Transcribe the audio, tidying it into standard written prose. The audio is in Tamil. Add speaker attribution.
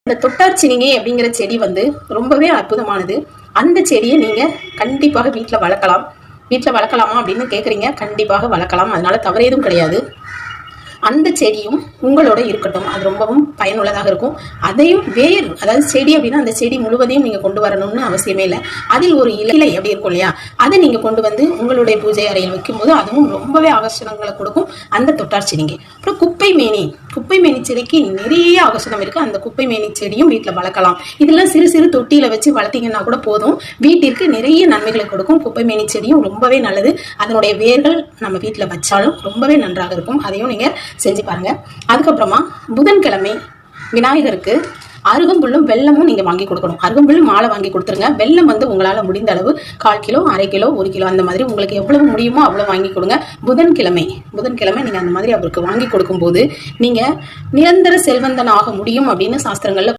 Speaker 1: இந்த தொட்டாச்சினிங்கை அப்படிங்கிற செடி வந்து ரொம்பவே அற்புதமானது. அந்த செடியை நீங்க கண்டிப்பாக வீட்டில் வளர்க்கலாம். வீட்டில் வளர்க்கலாமா அப்படின்னு கேட்குறீங்க. கண்டிப்பாக வளர்க்கலாம், அதனால தவறு எதுவும் கிடையாது. அந்த செடியும் உங்களோட இருக்கட்டும், அது ரொம்பவும் பயனுள்ளதாக இருக்கும். அதையும் வேர், அதாவது செடி அப்படின்னா அந்த செடி முழுவதையும் நீங்க கொண்டு வரணும்னு அவசியமே இல்லை. அதில் ஒரு இலை அப்படி இருக்கும் இல்லையா, அதை நீங்க கொண்டு வந்து உங்களுடைய பூஜை அறையில் வைக்கும்போது அதுவும் ரொம்பவே ஆகர்ஷணங்களை கொடுக்கும். அந்த தொட்டார் செடிங்க. அப்புறம் குப்பை மேனி செடிக்கு நிறைய ஆகர்ஷணம் இருக்கு. அந்த குப்பை மேனி செடியும் வீட்டில் வளர்க்கலாம். இதெல்லாம் சிறு சிறு தொட்டியில வச்சு வளர்த்தீங்கன்னா கூட போதும், வீட்டிற்கு நிறைய நன்மைகளை கொடுக்கும். குப்பை மேனி செடியும் ரொம்பவே நல்லது. அதனுடைய வேர்கள் நம்ம வீட்டில் வச்சாலும் ரொம்பவே நன்றாக இருக்கும். அதையும் நீங்க செஞ்சு பாருங்க. அதுக்கப்புறமா புதன்கிழமை விநாயகருக்கு அருகம்புல்லும் வெல்லமும் நீங்க வாங்கி கொடுக்கணும். அருகம்புல் மாலை வாங்கி கொடுத்துருங்க. வெல்லம் வந்து உங்களால முடிந்த அளவு 1/4 கிலோ, 1/2 கிலோ, 1 கிலோ அந்த மாதிரி உங்களுக்கு எவ்வளவு முடியுமோ அவ்வளவு வாங்கி கொடுங்க. புதன்கிழமை நீங்க அந்த மாதிரி அவருக்கு வாங்கி கொடுக்கும் போது நீங்க நிரந்தர செல்வந்தன் ஆக முடியும் அப்படின்னு சாஸ்திரங்கள்ல